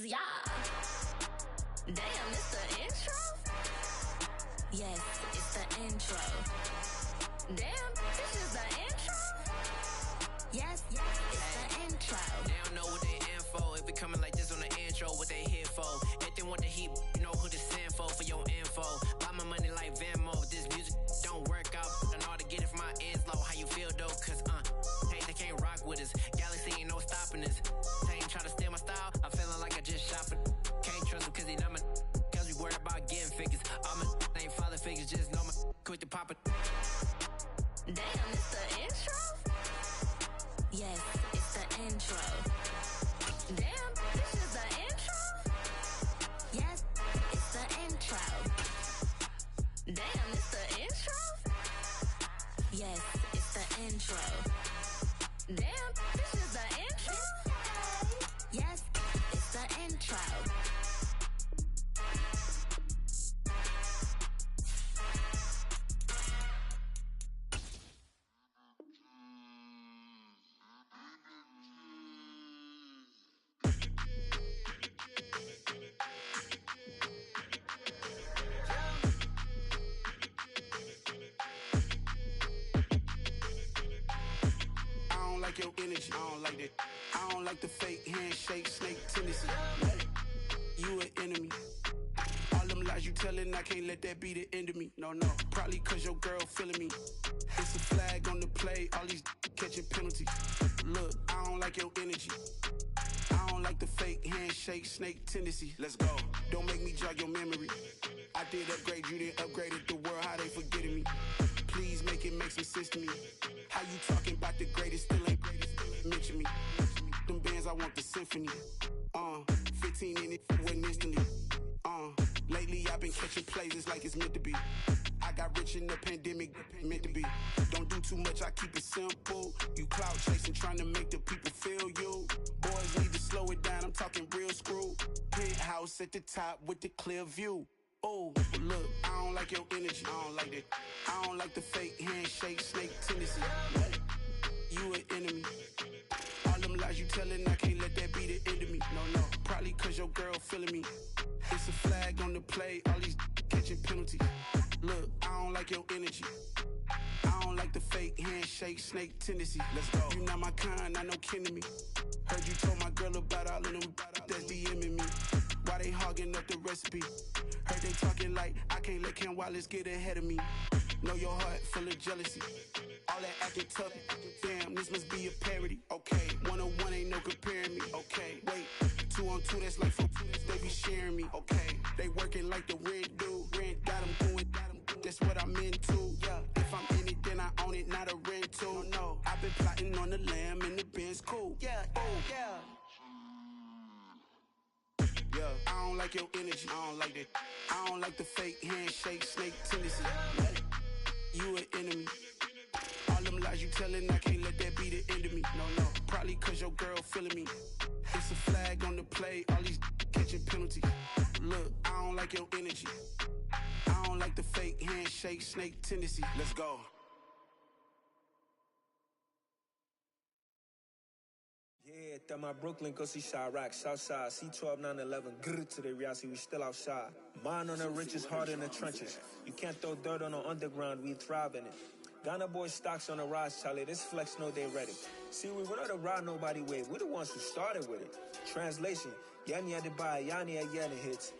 Yeah. Damn, it's the intro? Yes, it's the intro. Damn, this is the intro? Yes, it's the intro. They don't know what they in for. If it coming like this on the intro, what they here for? If they want the heat, you know who to send for your info. Buy my money like Venmo. If this music don't work out, I know how to get it from my ends low. How you feel though? Cause hey, they can't rock with us. Galaxy ain't no stopping us. They ain't try to steal my style. I'm feeling like I just shopping. Can't trust them cause they not my. Cause we worried about getting figures. All my ain't father figures. Just know my quit the pop it. Damn, it's the intro? Yes, it's the intro. Damn, this is the intro? Yes, it's the intro. Damn, it's the intro? Yes, it's the intro. Damn, this is the intro? Yes, it's the intro. Your energy, I don't like that. I don't like the fake handshake, snake tendency. You an enemy. All them lies you telling, I can't let that be the end of me. No, probably cause your girl feeling me. It's a flag on the play, all these catching penalties. Look, I don't like your energy. I don't like the fake handshake, snake tendency. Let's go. Don't make me jog your memory. I did upgrade, you didn't upgrade it. The world, how they forgetting me. Please make it make some sense to me. How you talking about the greatest, still ain't greatest, mention me. Them bands, I want the symphony. 15 in it, wasn't instantly. Lately I've been catching plays, it's like it's meant to be. I got rich in the pandemic, meant to be. Don't do too much, I keep it simple. You clout chasing, trying to make the people feel you. Boys need to slow it down, I'm talking real screw. Penthouse at the top with the clear view. Oh, look, I don't like your energy, I don't like that. I don't like the fake handshake, snake tendency. You an enemy. All them lies you telling, I can't let that be the end of me. No, probably cause your girl feeling me. It's a flag on the play, all these catching penalties. Look, I don't like your energy. I don't like the fake handshake, snake tendency. Let's go. You not my kind, not no kin to me. Heard you told my girl about all of them that's DMing me. Why they hogging up the recipe? Heard they talking like I can't let Ken Wallace get ahead of me. Know your heart full of jealousy. All that acting tough, damn, this must be a parody. Okay, 1-on-1 ain't no comparing me. Okay, wait, 2-on-2, that's like 4, they be sharing me. Okay, they working like the rent do. Rent got them going, that's what I'm into. Yeah, if I'm in it, then I own it, not a rental. No, I've been plotting on the lamb and the Benz cool. Yeah, yeah. I don't like your energy, I don't like that. I don't like the fake handshake, snake tendency. You an enemy. All them lies you telling, I can't let that be the end of me. No, probably cause your girl feeling me. It's a flag on the play, all these catching penalties. Look, I don't like your energy. I don't like the fake handshake, snake tendency. Let's go. Yeah, that my Brooklyn, go see Chirac, Southside, C12, 911, grrr to the reality, we still outside. Mine on the richest, heart in the trenches. You can't throw dirt on the underground, we thrive in it. Ghana boys stocks on the rise, Charlie, this flex know they ready. See, we don't ride nobody with, we're the ones who started with it. Translation, Yanni had to buy, Yanni had Yanni hits.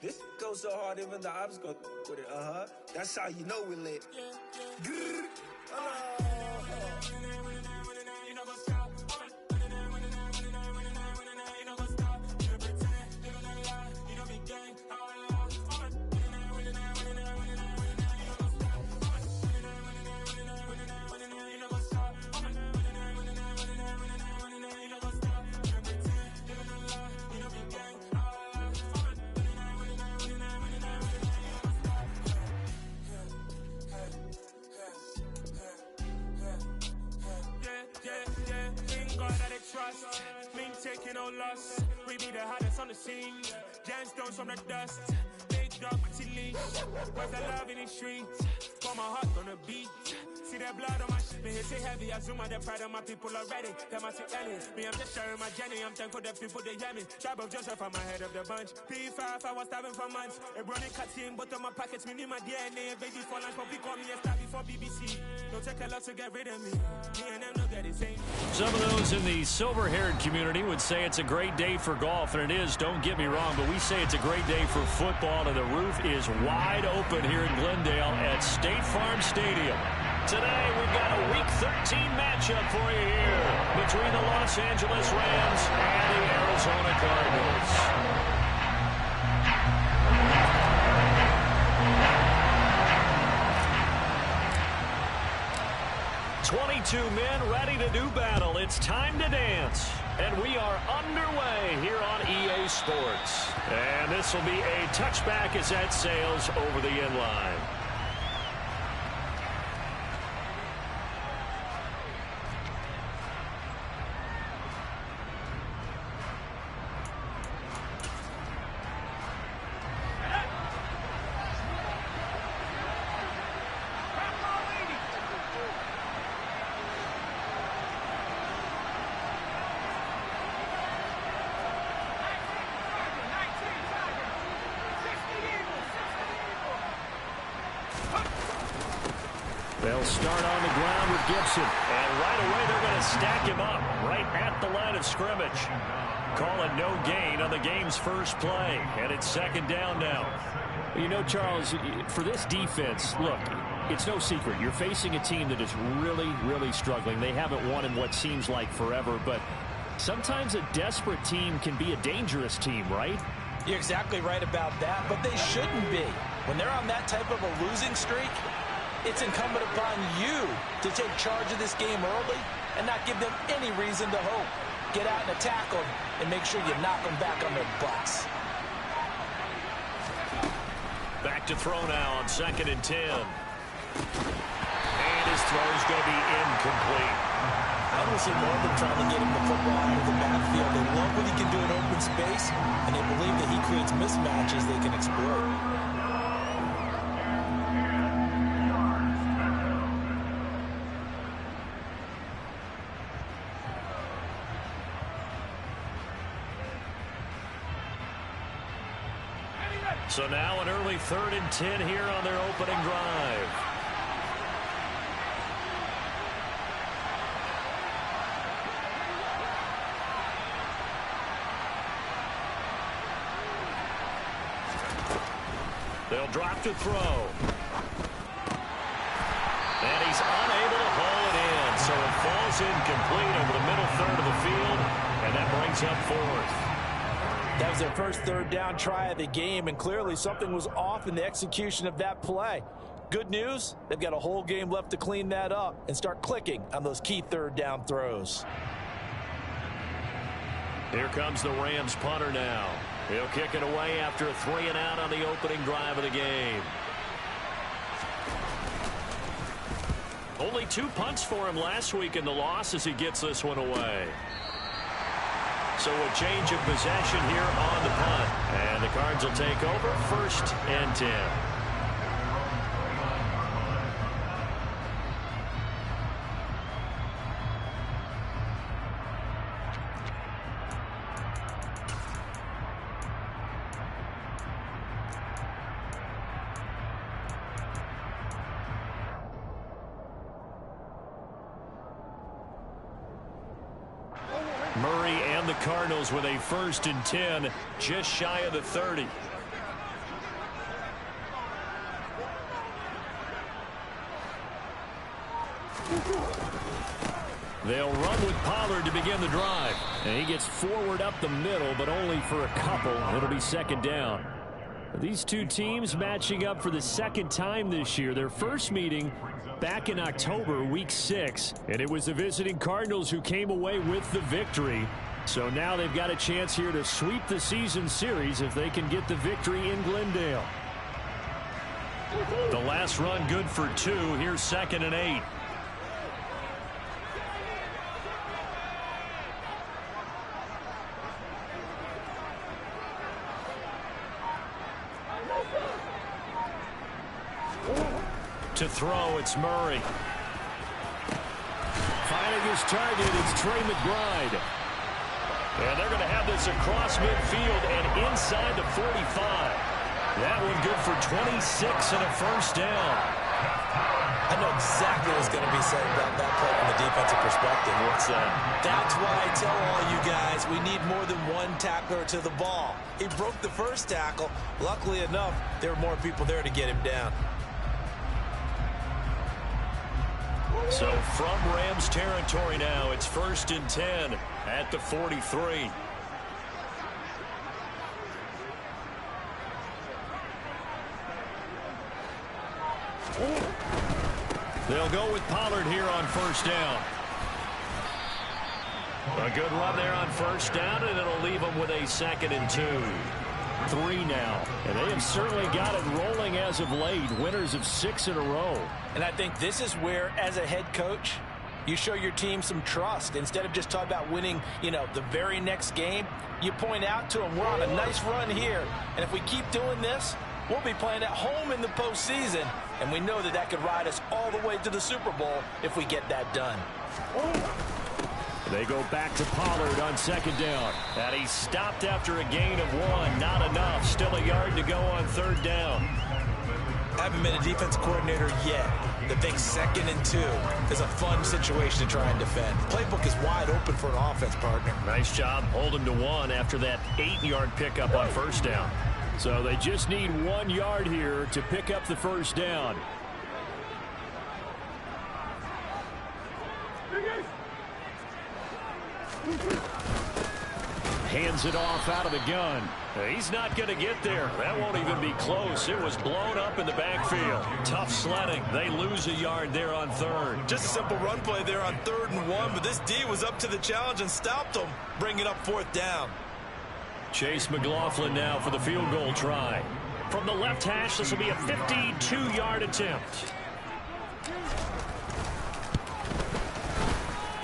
This goes so hard, even the ops go with it, That's how you know we lit. Grrr, trust, me taking no loss. We be the hottest on the scene. Gemstones from the dust. Big dog, pretty leash. Where's the love in the streets? For my heart on the beat. See the blood on my shit, me hit it heavy. I zoom on the pride of my people already. Them I see Ellie. Me, I'm just sharing my journey. I'm thankful the people they hear me. Tribe of Joseph, I'm ahead of the bunch. P5, I was starving for months. A brownie cut in, but on my pockets, me need my DNA. Baby for lunch, but we call me a star before BBC. Don't take a lot to get rid of me. Me and them don't get the same. Some of those in the silver-haired community would say it's a great day for golf, and it is, don't get me wrong, but we say it's a great day for football, and the roof is wide open here in Glendale at State Farm Stadium. Today, we've got a Week 13 matchup for you here between the Los Angeles Rams and the Arizona Cardinals. 22 men ready to do battle. It's time to dance. And we are underway here on EA Sports. And this will be a touchback as that sails over the end line. They'll start on the ground with Gibson. And right away, they're going to stack him up right at the line of scrimmage. Call it no gain on the game's first play. And it's second down now. You know, Charles, for this defense, look, it's no secret. You're facing a team that is really, really struggling. They haven't won in what seems like forever. But sometimes a desperate team can be a dangerous team, right? You're exactly right about that. But they shouldn't be. When they're on that type of a losing streak, it's incumbent upon you to take charge of this game early and not give them any reason to hope. Get out and attack them and make sure you knock them back on their butts. Back to throw now on 2nd and 10. And his throw's going to be incomplete. I don't see more than trying to get him the football out of the backfield. They love what he can do in open space, and they believe that he creates mismatches they can exploit. So now an early 3rd and 10 here on their opening drive. They'll drop to throw. And he's unable to haul it in. So it falls incomplete over the middle third of the field. And that brings up 4th. That was their first 3rd down try of the game, and clearly something was off in the execution of that play. Good news, they've got a whole game left to clean that up and start clicking on those key 3rd down throws. Here comes the Rams punter now. He'll kick it away after a 3 and out on the opening drive of the game. Only 2 punts for him last week in the loss as he gets this one away. So a change of possession here on the punt. And the Cards will take over 1st and 10. Murray and the Cardinals with a 1st and 10, just shy of the 30. They'll run with Pollard to begin the drive. And he gets forward up the middle, but only for a couple. It'll be 2nd down. These two teams matching up for the 2nd time this year. Their first meeting back in October, week 6. And it was the visiting Cardinals who came away with the victory. So now they've got a chance here to sweep the season series if they can get the victory in Glendale. The last run good for 2. Here's 2nd and 8. To throw, it's Murray. his target. It's Trey McBride. And they're going to have this across midfield and inside the 45. That one good for 26 and a first down. I know exactly what's going to be said about that play from the defensive perspective. What's that? That's why I tell all you guys we need more than one tackler to the ball. He broke the first tackle. Luckily enough, there were more people there to get him down. So from Rams territory now, it's 1st and 10 at the 43. They'll go with Pollard here on first down. A good run there on first down, and it'll leave them with a 2nd and 2. 3 now. And they have certainly got it rolling as of late. Winners of 6 in a row. And I think this is where, as a head coach, you show your team some trust. Instead of just talking about winning, the very next game, you point out to them, we're on a nice run here. And if we keep doing this, we'll be playing at home in the postseason. And we know that that could ride us all the way to the Super Bowl if we get that done. They go back to Pollard on 2nd down. And he stopped after a gain of 1. Not enough. Still a yard to go on 3rd down. I haven't been a defense coordinator yet that thinks 2nd and 2 is a fun situation to try and defend. The playbook is wide open for an offense, partner. Nice job holding to 1 after that 8-yard pickup on 1st down. So they just need 1 yard here to pick up the 1st down. Hands it off out of the gun. He's not going to get there. That won't even be close. It was blown up in the backfield. Tough sledding. They lose a yard there on 3rd. Just a simple run play there on 3rd and 1, but this D was up to the challenge and stopped them, bringing up 4th down. Chase McLaughlin now for the field goal try. From the left hash, this will be a 52-yard attempt.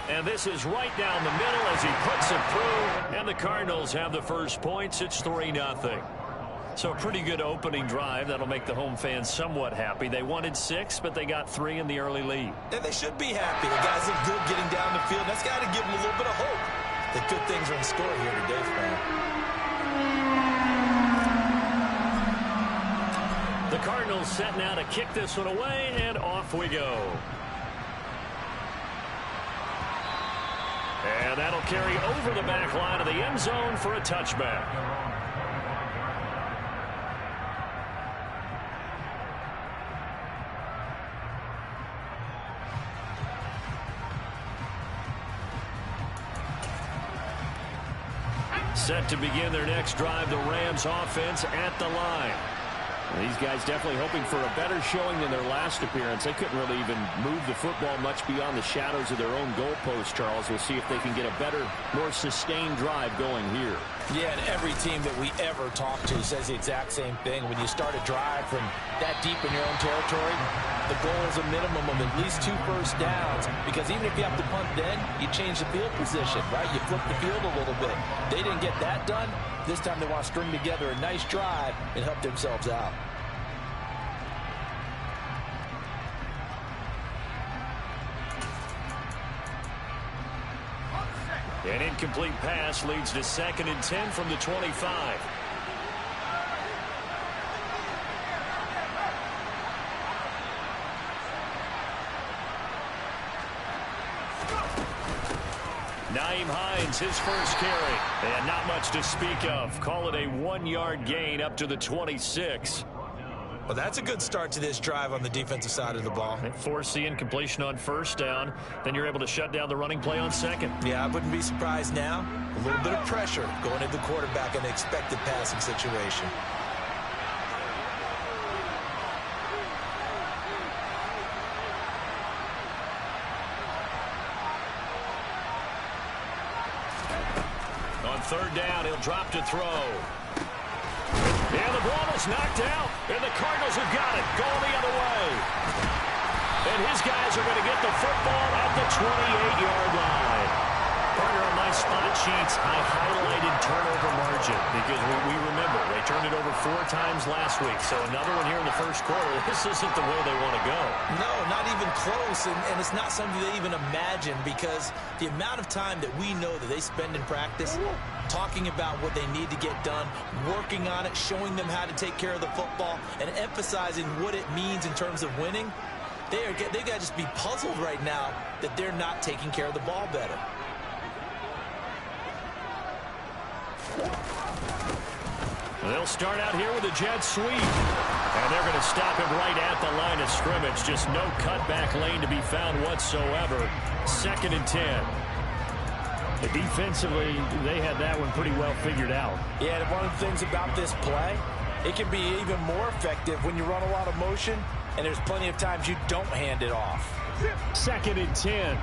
And this is right down the middle as he puts it through. And the Cardinals have the first points. It's 3-0. So a pretty good opening drive. That'll make the home fans somewhat happy. They wanted 6, but they got 3 in the early lead. And they should be happy. The guys look good getting down the field. That's got to give them a little bit of hope that good things are in store here today for them. The Cardinals set now to kick this one away, and off we go. And that'll carry over the back line of the end zone for a touchback. Set to begin their next drive, the Rams offense at the line. These guys definitely hoping for a better showing than their last appearance. They couldn't really even move the football much beyond the shadows of their own goalpost, Charles. We'll see if they can get a better, more sustained drive going here. Yeah, and every team that we ever talk to says the exact same thing. When you start a drive from that deep in your own territory, the goal is a minimum of at least 2 first downs, because even if you have to punt then, you change the field position, right? You flip the field a little bit. They didn't get that done. This time they want to string together a nice drive and help themselves out. An incomplete pass leads to 2nd and 10 from the 25. Nyheim Hines, his first carry. And not much to speak of. Call it a 1-yard gain up to the 26. Well, that's a good start to this drive on the defensive side of the ball. They force the incompletion on first down. Then you're able to shut down the running play on 2nd. Yeah, I wouldn't be surprised now. A little bit of pressure going into the quarterback in an expected passing situation. On 3rd down, he'll drop to throw. And the ball is knocked out, and the Cardinals have got it, going the other way. And his guys are going to get the football at the 28-yard line. Partner, on my spot sheets, I highlighted turnover margin because we remember they turned it over 4 times last week. So another one here in the first quarter. This isn't the way they want to go. No, not even close, and it's not something they even imagine because the amount of time that we know that they spend in practice talking about what they need to get done, working on it, showing them how to take care of the football, and emphasizing what it means in terms of winning, they got to just be puzzled right now that they're not taking care of the ball better. They'll start out here with a jet sweep. And they're going to stop him right at the line of scrimmage. Just no cutback lane to be found whatsoever. 2nd and 10. Defensively, they had that one pretty well figured out. Yeah, and one of the things about this play, it can be even more effective when you run a lot of motion, and there's plenty of times you don't hand it off. 2nd and 10.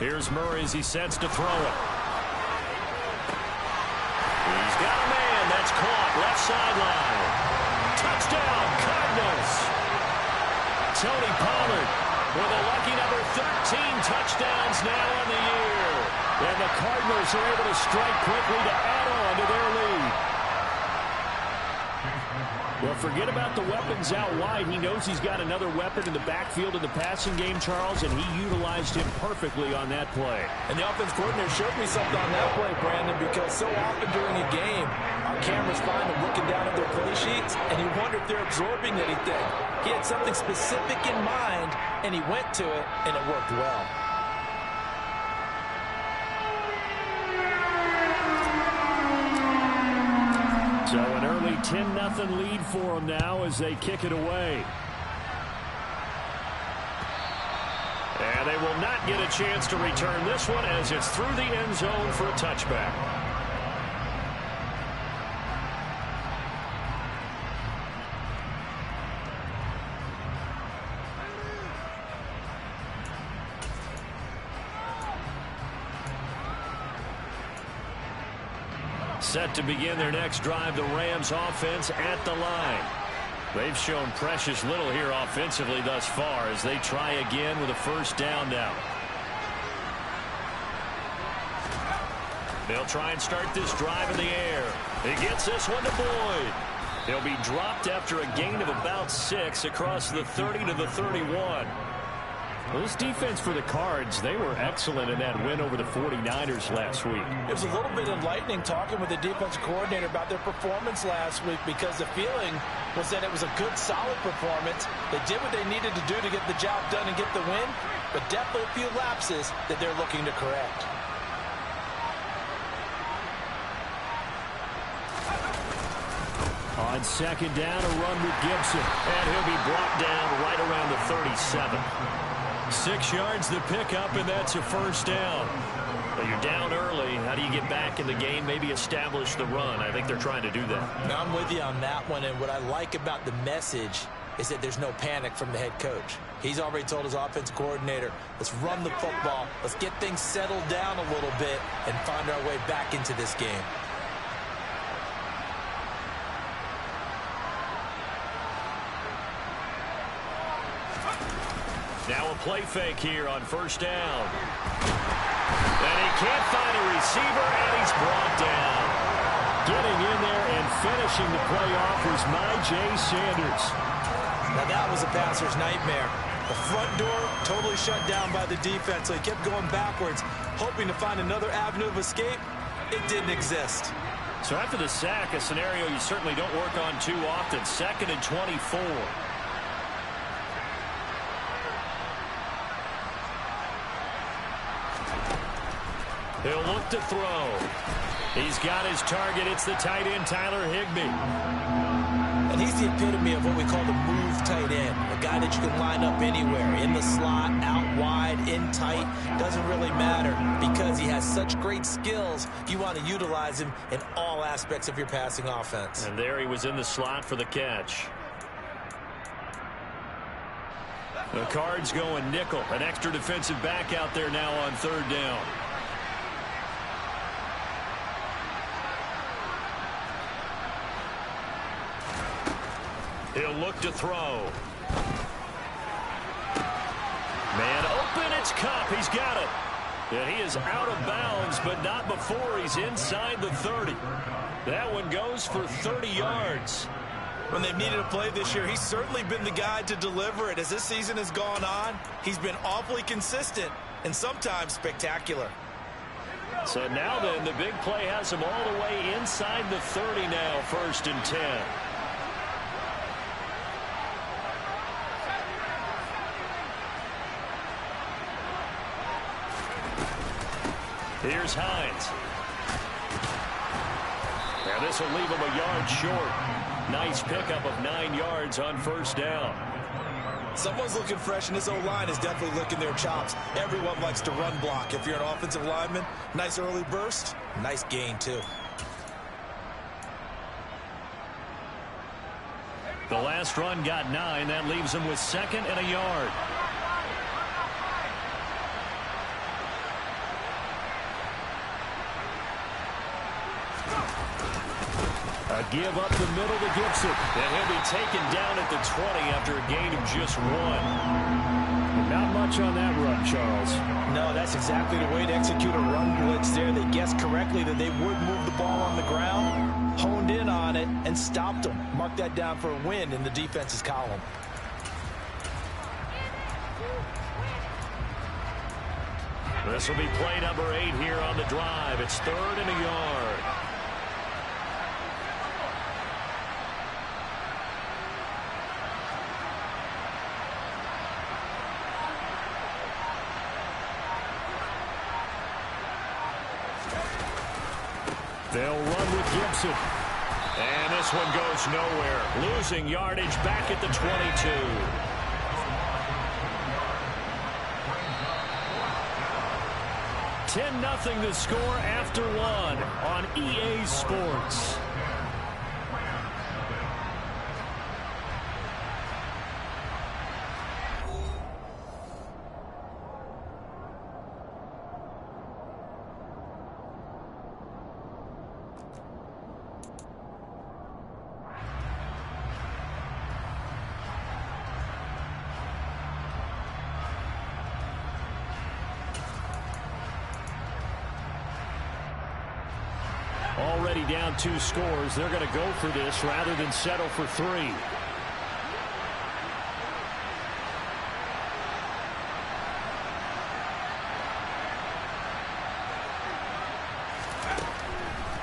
Here's Murray as he sets to throw it. He's got a man. That's caught. Left sideline. Touchdown, Cardinals. Tony Pollard with a lucky number 13 touchdowns now on the year. And the Cardinals are able to strike quickly to add on to their lead. Well, forget about the weapons out wide. He knows he's got another weapon in the backfield in the passing game, Charles, and he utilized him perfectly on that play. And the offense coordinator showed me something on that play, Brandon, because so often during a game, our cameras find them looking down at their play sheets, and you wonder if they're absorbing anything. He had something specific in mind, and he went to it, and it worked well. So an early 10-0 lead for them now as they kick it away. And they will not get a chance to return this one as it's through the end zone for a touchback. Set to begin their next drive, the Rams offense at the line. They've shown precious little here offensively thus far as they try again with a first down now. They'll try and start this drive in the air. He gets this one to Boyd. He'll be dropped after a gain of about 6 across the 30 to the 31. Well, this defense for the Cards, they were excellent in that win over the 49ers last week. It was a little bit enlightening talking with the defensive coordinator about their performance last week because the feeling was that it was a good, solid performance. They did what they needed to do to get the job done and get the win, but definitely a few lapses that they're looking to correct. On second down, a run with Gibson, and he'll be brought down right around the 37. 6 yards the pickup, and that's a first down. But you're down early. How do you get back in the game? Maybe establish the run. I think they're trying to do that. Now, I'm with you on that one, and what I like about the message is that there's no panic from the head coach. He's already told his offense coordinator, let's run the football, let's get things settled down a little bit and find our way back into this game. Now a play fake here on first down. And he can't find a receiver, and he's brought down. Getting in there and finishing the play off was Myjai Sanders. Now that was a passer's nightmare. The front door totally shut down by the defense, so he kept going backwards, hoping to find another avenue of escape. It didn't exist. So after the sack, a scenario you certainly don't work on too often. 2nd and 24. He'll look to throw. He's got his target. It's the tight end, Tyler Higbee. And he's the epitome of what we call the move tight end. A guy that you can line up anywhere. In the slot, out wide, in tight. Doesn't really matter because he has such great skills. You want to utilize him in all aspects of your passing offense. And there he was in the slot for the catch. The Cards going nickel. An extra defensive back out there now on third down. He'll look to throw. Man open, it's Cup. He's got it. And he is out of bounds, but not before he's inside the 30. That one goes for 30 yards. When they've needed a play this year, he's certainly been the guy to deliver it. As this season has gone on, he's been awfully consistent and sometimes spectacular. So now then, the big play has him all the way inside the 30 now, 1st and 10. Here's Hines. And this will leave him a yard short. Nice pickup of 9 yards on 1st down. Someone's looking fresh, and this O-line is definitely licking their chops. Everyone likes to run block. If you're an offensive lineman, nice early burst, nice gain too. The last run got 9. That leaves him with 2nd and a yard. A give up the middle to Gibson. And he'll be taken down at the 20 after a gain of just 1. Not much on that run, Charles. No, that's exactly the way to execute a run blitz there. They guessed correctly that they would move the ball on the ground, honed in on it, and stopped them. Mark that down for a win in the defense's column. This will be play number 8 here on the drive. It's 3rd and a yard. They'll run with Gibson. And this one goes nowhere. Losing yardage back at the 22. 10-0 the score after 1 on EA Sports. Already down 2 scores. They're going to go for this rather than settle for 3.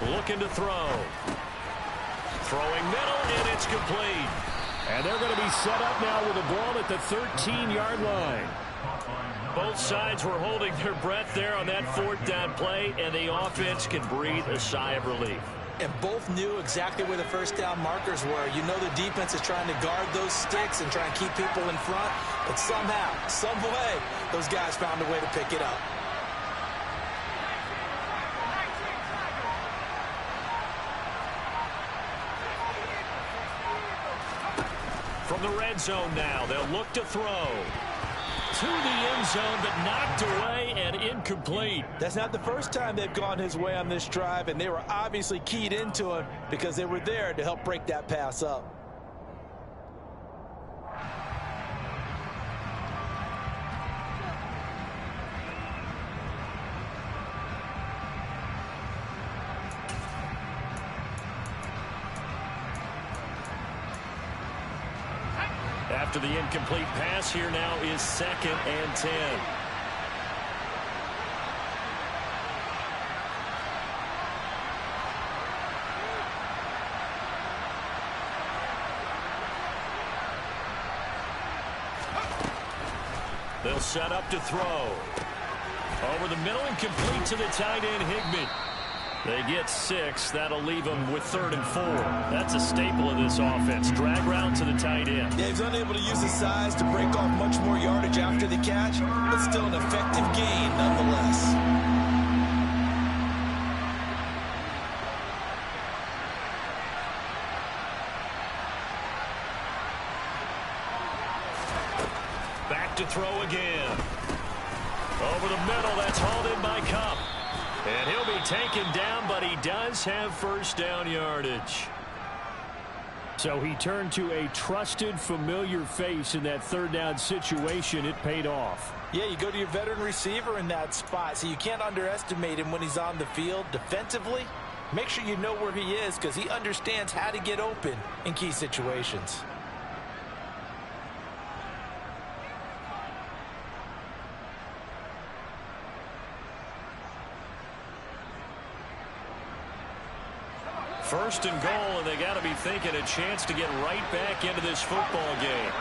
Looking to throw. Throwing middle, and it's complete. And they're going to be set up now with a ball at the 13-yard line. Both sides were holding their breath there on that 4th down play, and the offense can breathe a sigh of relief. And both knew exactly where the 1st down markers were. You know the defense is trying to guard those sticks and try and keep people in front, but somehow, some way, those guys found a way to pick it up. From the red zone now, they'll look to throw. To the end zone, but knocked away and incomplete. That's not the first time they've gone his way on this drive, and they were obviously keyed into it because they were there to help break that pass up. After the incomplete pass, here now is 2nd and 10. They'll set up to throw. Over the middle and complete to the tight end, Higbee. They get 6. That'll leave them with 3rd and 4. That's a staple of this offense. Drag route to the tight end. Yeah, he's unable to use his size to break off much more yardage after the catch, but still an effective gain nonetheless. Back to throw again. Over the middle, that's hauled in by Cup. And he'll be taken down, but he does have first down yardage. So he turned to a trusted, familiar face in that third down situation. It paid off. Yeah, you go to your veteran receiver in that spot, so you can't underestimate him when he's on the field defensively. Make sure you know where he is because he understands how to get open in key situations. First and goal, and they got to be thinking a chance to get right back into this football game.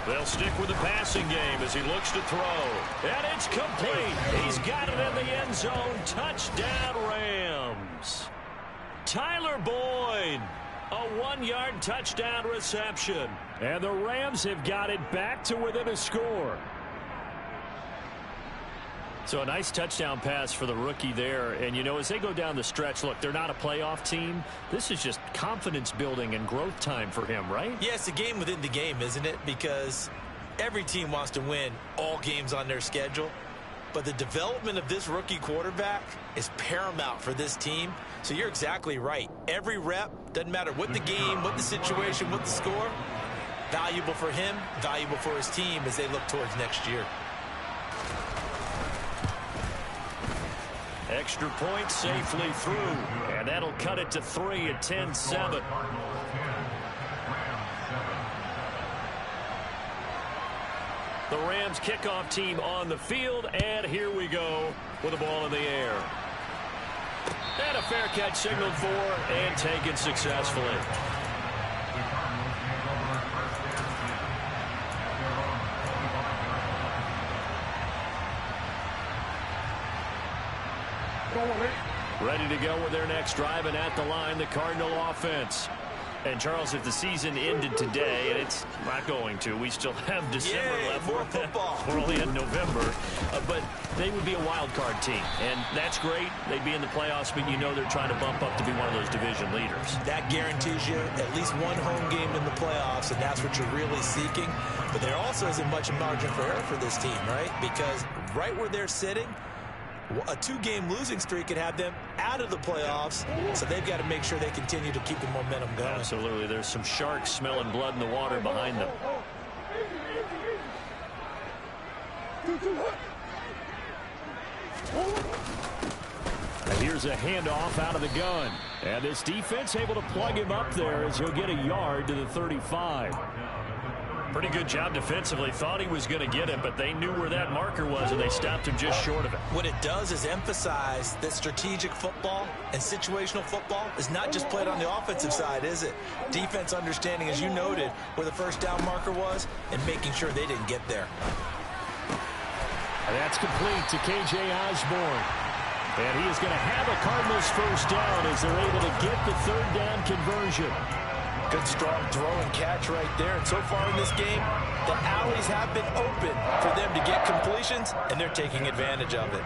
They'll stick with the passing game as he looks to throw. And it's complete. He's got it in the end zone. Touchdown, Rams. Tyler Boyd, a 1-yard touchdown reception. And the Rams have got it back to within a score. So a nice touchdown pass for the rookie there. And, you know, as they go down the stretch, look, they're not a playoff team. This is just confidence building and growth time for him, right? Yeah, it's a game within the game, isn't it? Because every team wants to win all games on their schedule. But the development of this rookie quarterback is paramount for this team. So you're exactly right. Every rep, doesn't matter what the game, what the situation, what the score, valuable for him, valuable for his team as they look towards next year. Extra point safely through, and that'll cut it to 3 at 10-7. The Rams kickoff team on the field, and here we go with the ball in the air. And a fair catch signaled for and taken successfully. Ready to go with their next drive, and at the line, the Cardinal offense. And, Charles, if the season ended today, and it's not going to, we still have December left. More football. We're only in November. But they would be a wild card team, and that's great. They'd be in the playoffs, but you know they're trying to bump up to be one of those division leaders. That guarantees you at least one home game in the playoffs, and that's what you're really seeking. But there also isn't much margin for error for this team, right? Because right where they're sitting, a 2-game losing streak could have them out of the playoffs, so they've got to make sure they continue to keep the momentum going. Absolutely. There's some sharks smelling blood in the water behind them. And here's a handoff out of the gun. And this defense able to plug him up there as he'll get a yard to the 35. Pretty good job defensively. Thought he was going to get it, but they knew where that marker was, and they stopped him just short of it. What it does is emphasize that strategic football and situational football is not just played on the offensive side, is it? Defense understanding, as you noted, where the first down marker was and making sure they didn't get there. And that's complete to K.J. Osborne. And he is going to have a Cardinals first down as they're able to get the third down conversion. Good, strong throw and catch right there. And so far in this game, the alleys have been open for them to get completions, and they're taking advantage of it.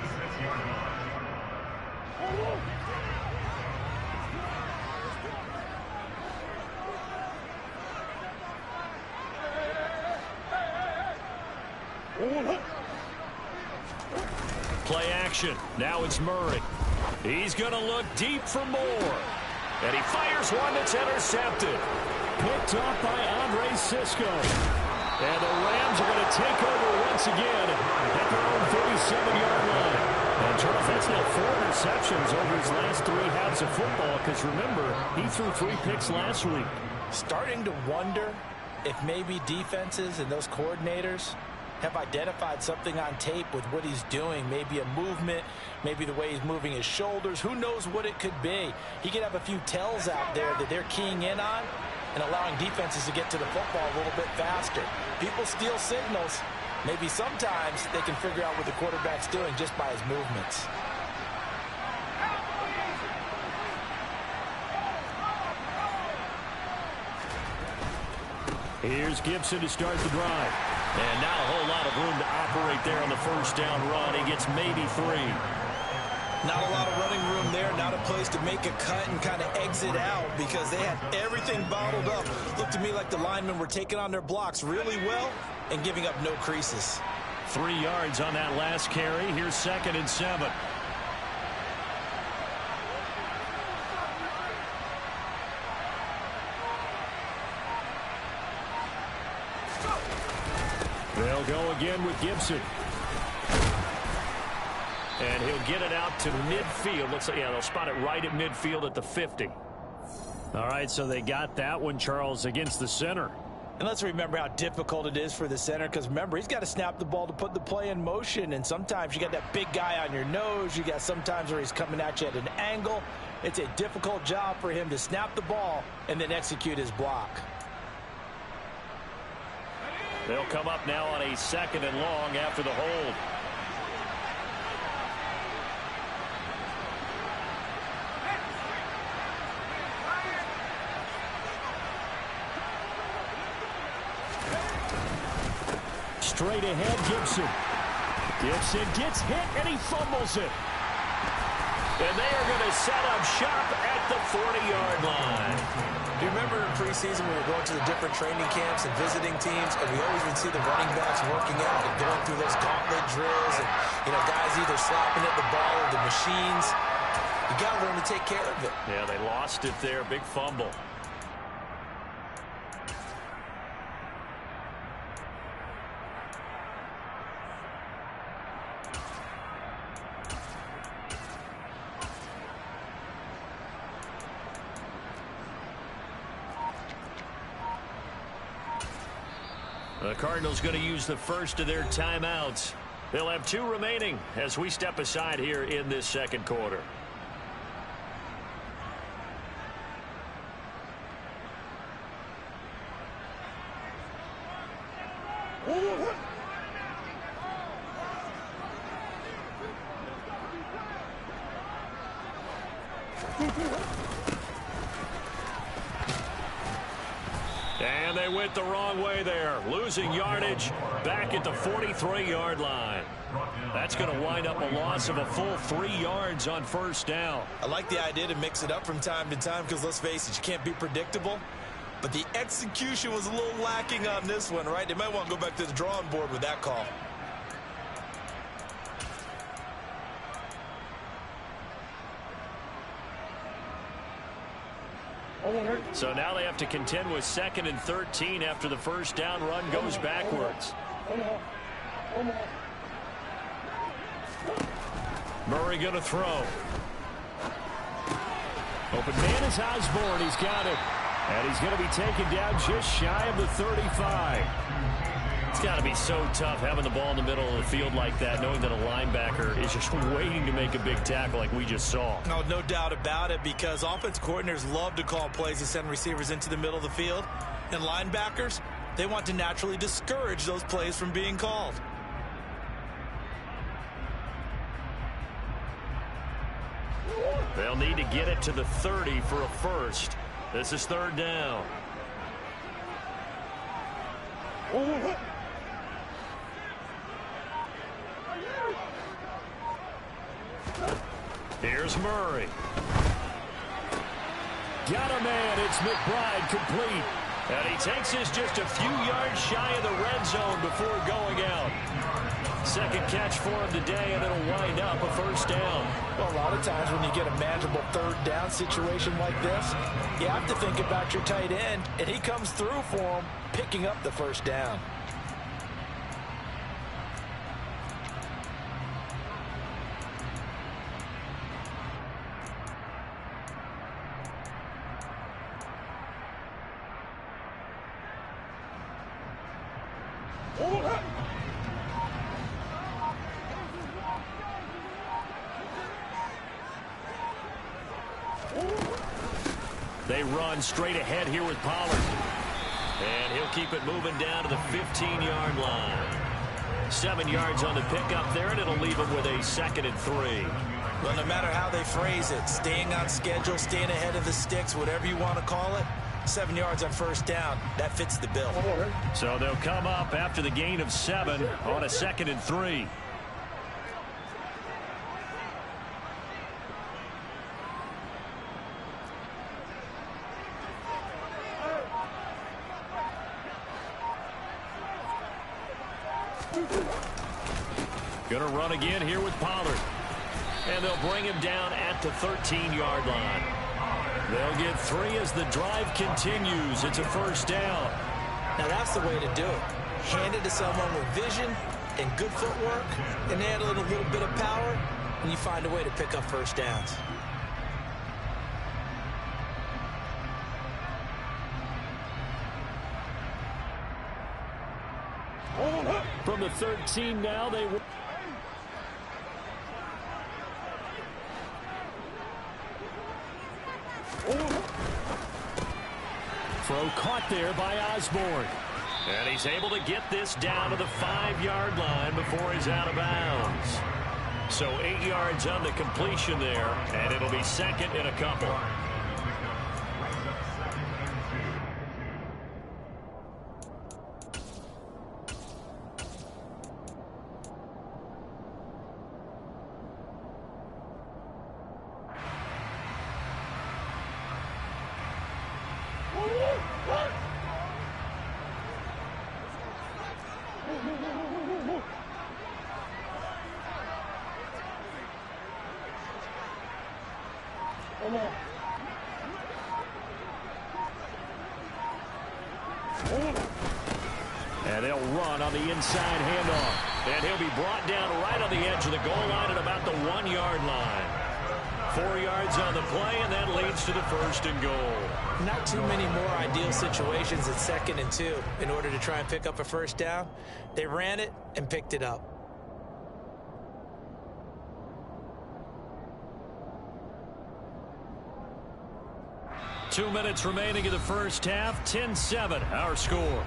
Play action. Now it's Murray. He's going to look deep for more. And he fires one that's intercepted. Picked off by Andre Sisco. And the Rams are going to take over once again at their own 37-yard line. And Charles, that's now 4 interceptions over his last 3 halves of football, because remember, he threw 3 picks last week. Starting to wonder if maybe defenses and those coordinators have identified something on tape with what he's doing. Maybe a movement, maybe the way he's moving his shoulders. Who knows what it could be? He could have a few tells out there that they're keying in on and allowing defenses to get to the football a little bit faster. People steal signals. Maybe sometimes they can figure out what the quarterback's doing just by his movements. Here's Gibson to start the drive. And not a whole lot of room to operate there on the first down run. He gets maybe 3. Not a lot of running room there, not a place to make a cut and kind of exit out because they had everything bottled up. Looked to me like the linemen were taking on their blocks really well and giving up no creases. 3 yards on that last carry. Here's 2nd and 7. They'll go again with Gibson. And he'll get it out to midfield. Looks like, yeah, they'll spot it right at midfield at the 50. All right, so they got that one, Charles, against the center. And let's remember how difficult it is for the center because, remember, he's got to snap the ball to put the play in motion. And sometimes you got that big guy on your nose. You got sometimes where he's coming at you at an angle. It's a difficult job for him to snap the ball and then execute his block. They'll come up now on a 2nd and long after the hold. Straight ahead, Gibson. Gibson gets hit, and he fumbles it. And they are going to set up shop at the 40-yard line. Do you remember in preseason when we were going to the different training camps and visiting teams, and we always would see the running backs working out and going through those gauntlet drills, and, you know, guys either slapping at the ball or the machines. You got to learn to take care of it. Yeah, they lost it there. Big fumble. The Cardinals going to use the first of their timeouts. They'll have 2 remaining as we step aside here in this second quarter. And they went the wrong way there, losing yardage back at the 43-yard line. That's going to wind up a loss of a full 3 yards on first down. I like the idea to mix it up from time to time because, let's face it, you can't be predictable. But the execution was a little lacking on this one, right? They might want to go back to the drawing board with that call. So now they have to contend with 2nd and 13 after the first down run goes backwards. Murray going to throw. Open man is Osborne. He's got it. And he's going to be taken down just shy of the 35. It's got to be so tough having the ball in the middle of the field like that, knowing that a linebacker is just waiting to make a big tackle like we just saw. No, no doubt about it, because offense coordinators love to call plays to send receivers into the middle of the field. And linebackers, they want to naturally discourage those plays from being called. They'll need to get it to the 30 for a first. This is 3rd down. Here's Murray. Got a man. It's McBride complete. And he takes this just a few yards shy of the red zone before going out. Second catch for him today, and it'll wind up a first down. Well, a lot of times when you get a manageable 3rd down situation like this, you have to think about your tight end, and he comes through for him, picking up the first down. They run straight ahead here with Pollard. And he'll keep it moving down to the 15-yard line. 7 yards on the pickup there, and it'll leave him with a 2nd and 3. Well, no matter how they phrase it, staying on schedule, staying ahead of the sticks, whatever you want to call it, 7 yards on first down. That fits the bill. So they'll come up after the gain of 7 on a 2nd and 3. Going to run again here with Pollard. And they'll bring him down at the 13-yard line. They'll get 3 as the drive continues. It's a first down. Now that's the way to do it. Hand it to someone with vision and good footwork, and add a little bit of power, and you find a way to pick up first downs. From the 13 now, they will. Throw caught there by Osborne. And he's able to get this down to the 5-yard line before he's out of bounds. So 8 yards on the completion there, and it'll be 2nd and a couple. And they'll run on the inside handoff. And he'll be brought down right on the edge of the goal line at about the 1-yard line. 4 yards on the play, and that leads to the 1st and goal. Not too many more ideal situations at 2nd and 2 in order to try and pick up a first down. They ran it and picked it up. Two minutes remaining in the first half. 10-7, our score.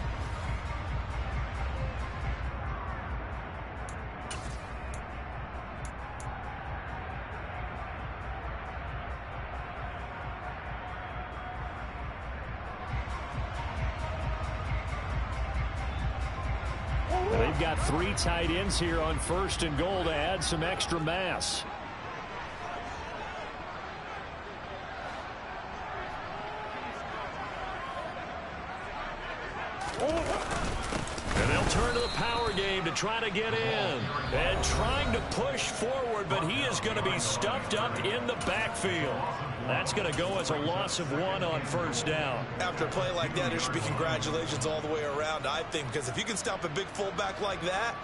They've got 3 tight ends here on 1st and goal to add some extra mass. And they'll turn to the power game to try to get in. And trying to push forward, but he is going to be stuffed up in the backfield. That's going to go as a loss of 1 on first down. After a play like that, there should be congratulations all the way around, I think, because if you can stop a big fullback like that,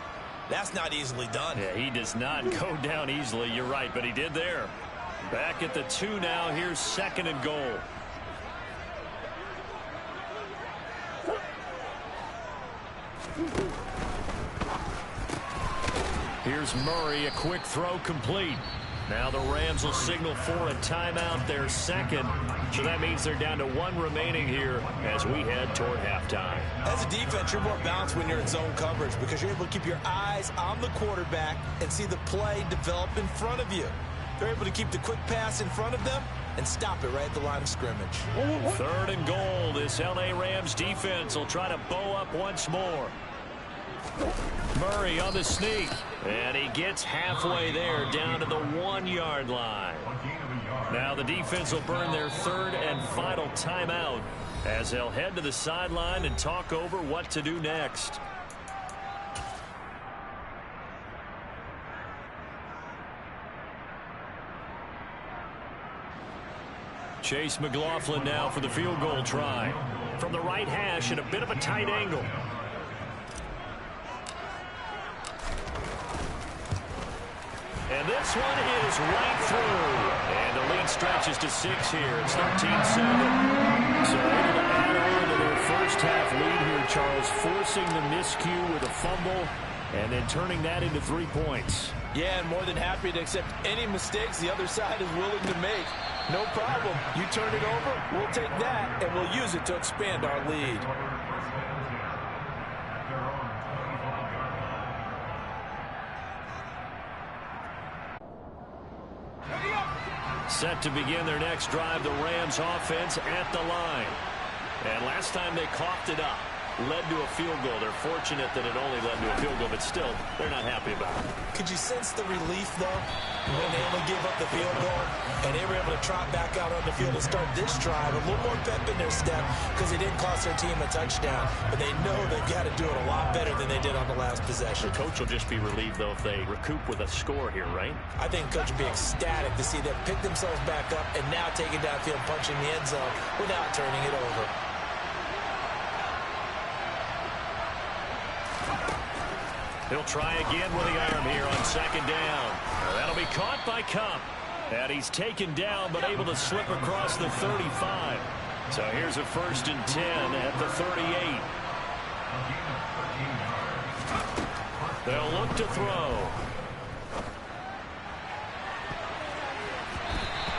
that's not easily done. Yeah, he does not go down easily. You're right, but he did there. Back at the 2 now. Here's 2nd and goal. Here's Murray, a quick throw complete. Now the Rams will signal for a timeout, their 2nd. So that means they're down to 1 remaining here as we head toward halftime. As a defense, you're more balanced when you're in zone coverage because you're able to keep your eyes on the quarterback and see the play develop in front of you. They're able to keep the quick pass in front of them and stop it right at the line of scrimmage. 3rd and goal. This L.A. Rams defense will try to bow up once more. Murray on the sneak. And he gets halfway there down to the 1-yard line. Now the defense will burn their 3rd and final timeout as they'll head to the sideline and talk over what to do next. Chase McLaughlin now for the field goal try. From the right hash at a bit of a tight angle. And this one is right through. And the lead stretches to 6 here. It's 13-7. So able to add on to their first half lead here, Charles, forcing the miscue with a fumble and then turning that into 3 points. Yeah, and more than happy to accept any mistakes the other side is willing to make. No problem. You turn it over, we'll take that, and we'll use it to expand our lead. Set to begin their next drive, the Rams offense at the line. And last time they coughed it up, led to a field goal. They're fortunate that it only led to a field goal, but still, they're not happy about it. Could you sense the relief, though, when they only gave up the field goal and they were able to trot back out on the field and start this drive a little more pep in their step because they didn't cost their team a touchdown, but they know they've got to do it a lot better than they did on the last possession. The coach will just be relieved, though, if they recoup with a score here, right? I think the coach will be ecstatic to see them pick themselves back up and now take it downfield, punching the end zone without turning it over. He'll try again with the arm here on second down. That'll be caught by Cup. And he's taken down but able to slip across the 35. So here's a 1st and 10 at the 38. They'll look to throw.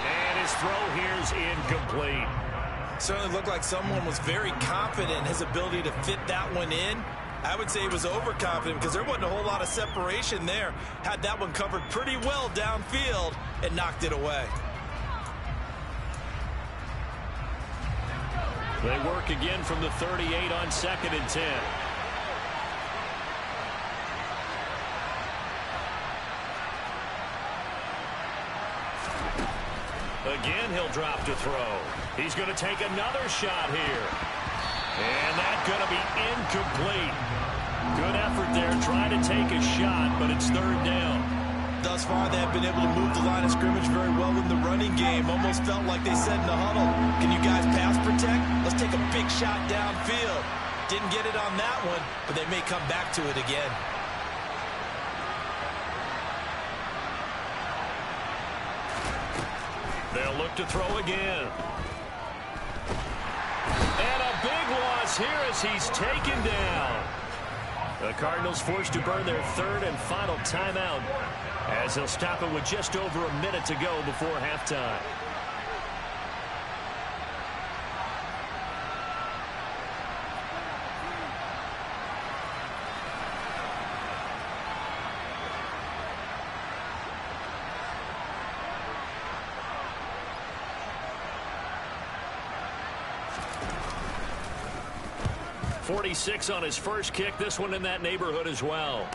And his throw here's incomplete. Certainly looked like someone was very confident in his ability to fit that one in. I would say he was overconfident because there wasn't a whole lot of separation there. Had that one covered pretty well downfield and knocked it away. They work again from the 38 on 2nd and 10. Again, he'll drop to throw. He's going to take another shot here. And that's going to be incomplete. Good effort there, trying to take a shot, but it's 3rd down. Thus far, they have been able to move the line of scrimmage very well in the running game. Almost felt like they said in the huddle, can you guys pass protect? Let's take a big shot downfield. Didn't get it on that one, but they may come back to it again. They'll look to throw again. And a big loss here as he's taken down. The Cardinals forced to burn their 3rd and final timeout as they'll stop it with just over a minute to go before halftime. .46 on his first kick. This one in that neighborhood as well.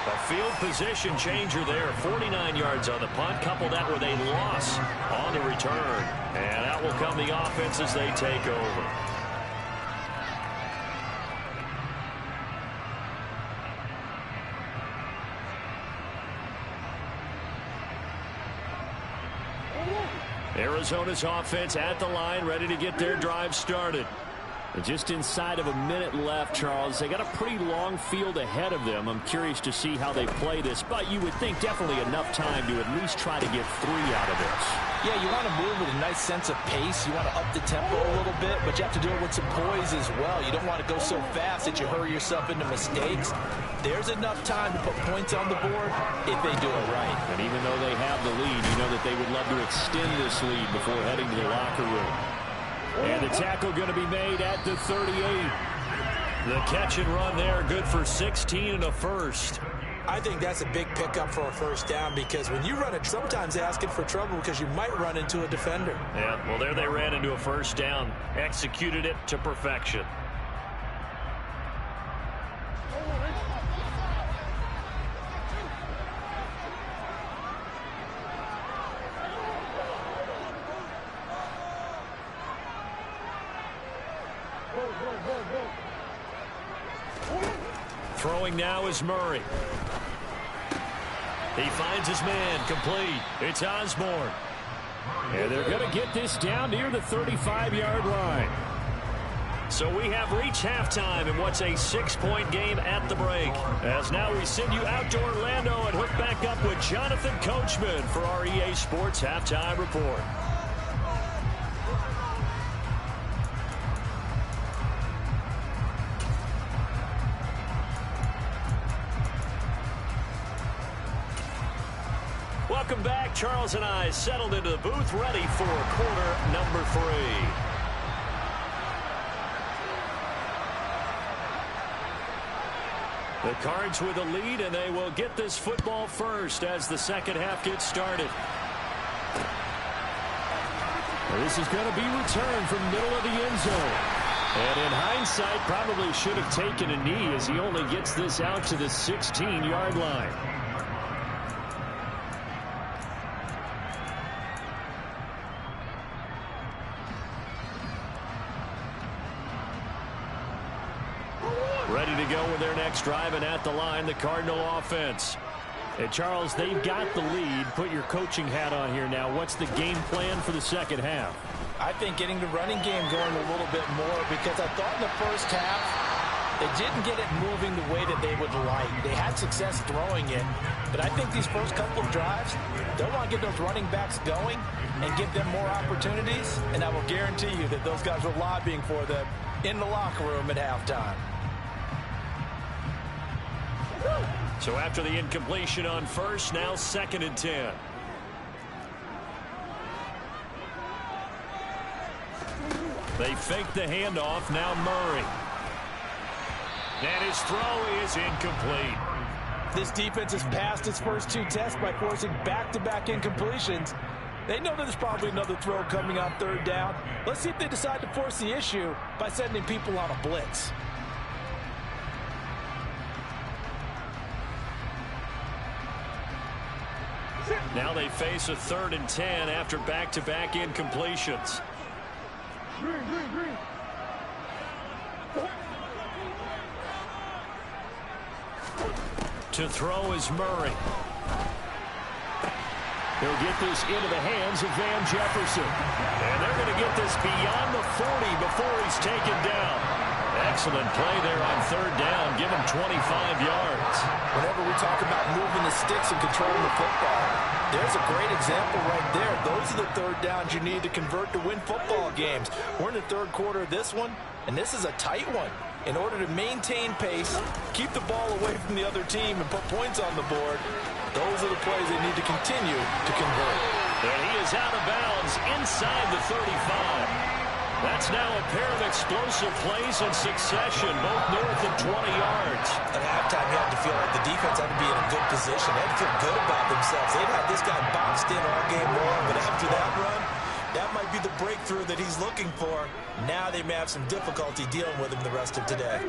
A field position changer there. 49 yards on the punt. Couple that with a loss on the return. And out will come the offense as they take over. Arizona's offense at the line, ready to get their drive started. Just inside of a minute left, Charles. They got a pretty long field ahead of them. I'm curious to see how they play this, but you would think definitely enough time to at least try to get 3 out of this. Yeah, you want to move with a nice sense of pace. You want to up the tempo a little bit, but you have to do it with some poise as well. You don't want to go so fast that you hurry yourself into mistakes. There's enough time to put points on the board if they do it right. And even though they have the lead, you know that they would love to extend this lead before heading to the locker room. And the tackle going to be made at the 38. The catch and run there, good for 16 and a first. I think that's a big pickup for a first down because when you run it, sometimes asking for trouble because you might run into a defender. Yeah, well, there they ran into a first down. Executed it to perfection. Throwing now is Murray. He finds his man, complete. It's Osborne. And they're going to get this down near the 35-yard line. So we have reached halftime in what's a 6-point game at the break. As now we send you out to Orlando and hook back up with Jonathan Coachman for our EA Sports Halftime Report. Welcome back. Charles and I settled into the booth, ready for quarter number 3. The Cards with a lead, and they will get this football first as the second half gets started. This is going to be returned from the middle of the end zone. And in hindsight, probably should have taken a knee as he only gets this out to the 16-yard line. Ready to go with their next drive, and at the line, the Cardinal offense. Hey, Charles, they've got the lead. Put your coaching hat on here now. What's the game plan for the second half? I think getting the running game going a little bit more, because I thought in the first half they didn't get it moving the way that they would like. They had success throwing it, but I think these first couple of drives, they'll want to get those running backs going and give them more opportunities, and I will guarantee you that those guys are lobbying for them in the locker room at halftime. So after the incompletion on first, now 2nd and 10. They fake the handoff, now Murray. And his throw is incomplete. This defense has passed its first 2 tests by forcing back-to-back incompletions. They know there's probably another throw coming on 3rd down. Let's see if they decide to force the issue by sending people on a blitz. Now they face a 3rd and 10 after back-to-back incompletions. To throw is Murray. He'll get this into the hands of Van Jefferson. And they're going to get this beyond the 40 before he's taken down. Excellent play there on 3rd down. Give him 25 yards. Whenever we talk about moving the sticks and controlling the football, there's a great example right there. Those are the 3rd downs you need to convert to win football games. We're in the 3rd quarter of this one, and this is a tight one. In order to maintain pace, keep the ball away from the other team, and put points on the board, those are the plays they need to continue to convert. And he is out of bounds inside the 35. That's now a pair of explosive plays in succession, both north of 20 yards. At halftime, you had to feel like the defense had to be in a good position. They had to feel good about themselves. They've had this guy boxed in all game long, but after that run, that might be the breakthrough that he's looking for. Now they may have some difficulty dealing with him the rest of today.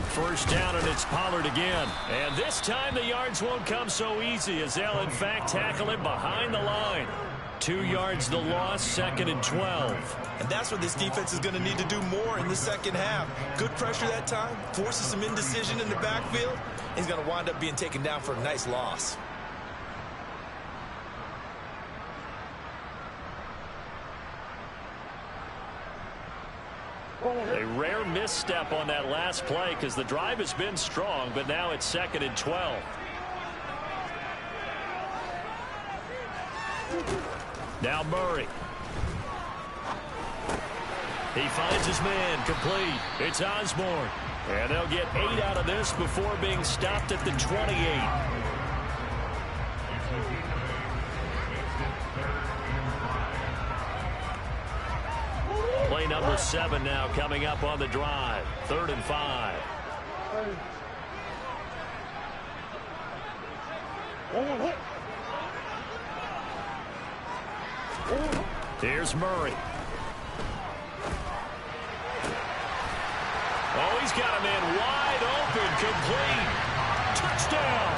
First down, and it's Pollard again. And this time the yards won't come so easy, as they'll in fact tackle him behind the line. 2 yards the loss, 2nd and 12. And that's what this defense is going to need to do more in the second half. Good pressure that time, forces some indecision in the backfield. He's going to wind up being taken down for a nice loss. A rare misstep on that last play, because the drive has been strong, but now it's 2nd and 12. Now Murray. He finds his man, complete. It's Osborne. And they'll get 8 out of this before being stopped at the 28. Play number 7 now coming up on the drive. 3rd and 5. Here's Murray. Oh, he's got a man wide open, complete. Touchdown.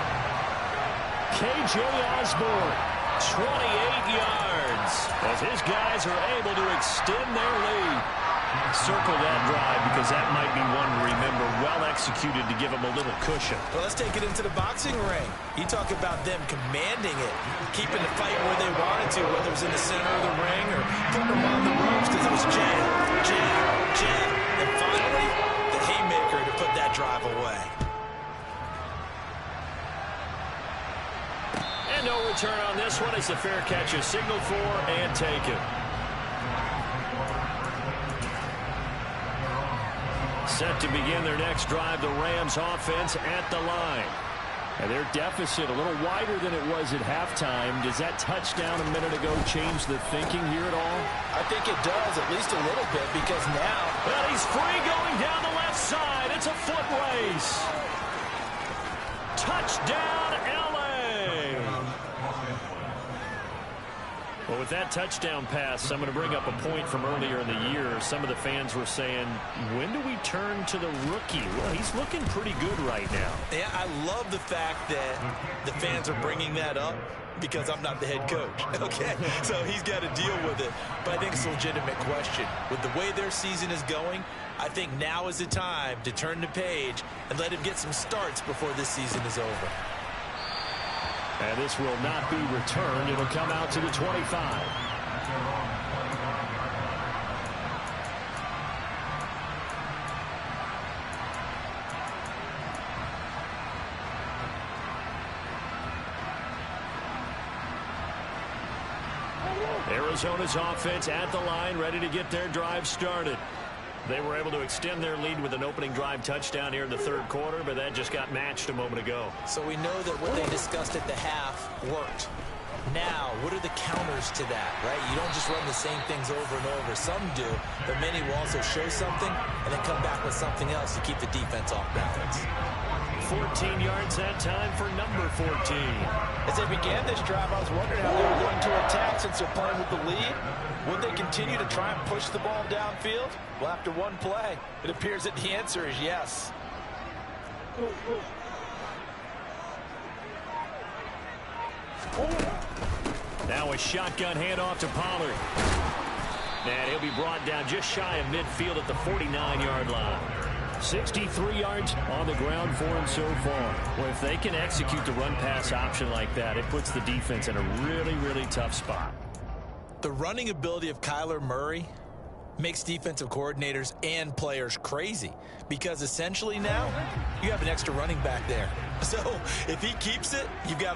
K.J. Osborne. 28 yards as his guys are able to extend their lead. Circle that drive, because that might be one to remember. Well executed to give them a little cushion. Well, let's take it into the boxing ring. You talk about them commanding it, keeping the fight where they wanted to, whether it was in the center of the ring or putting them on the ropes, because it was jab, jab, jab, and finally the haymaker to put that drive away. And no return on this one. It's a fair catch, a signal for, and taken. Set to begin their next drive, the Rams offense at the line. And their deficit a little wider than it was at halftime. Does that touchdown a minute ago change the thinking here at all? I think it does, at least a little bit, because now... Well, he's free going down the left side. It's a foot race. Touchdown, L.A. Well, with that touchdown pass, I'm going to bring up a point from earlier in the year. Some of the fans were saying, when do we turn to the rookie? Well, he's looking pretty good right now. Yeah, I love the fact that the fans are bringing that up because I'm not the head coach. Okay, so he's got to deal with it. But I think it's a legitimate question. With the way their season is going, I think now is the time to turn the page and let him get some starts before this season is over. And this will not be returned. It'll come out to the 25. Arizona's offense at the line, ready to get their drive started. They were able to extend their lead with an opening drive touchdown here in the third quarter, but that just got matched a moment ago. So we know that what they discussed at the half worked. Now, what are the counters to that, right? You don't just run the same things over and over. Some do, but many will also show something and then come back with something else to keep the defense off balance. 14 yards that time for number 14. As they began this drive, I was wondering how they were going to attack since they're playing with the lead. Would they continue to try and push the ball downfield? Well, after one play, it appears that the answer is yes. Now a shotgun handoff to Pollard. And he'll be brought down just shy of midfield at the 49-yard line. 63 yards on the ground for him so far. Well, if they can execute the run-pass option like that, it puts the defense in a really, really tough spot. The running ability of Kyler Murray makes defensive coordinators and players crazy because essentially now you have an extra running back there. So if he keeps it, you've got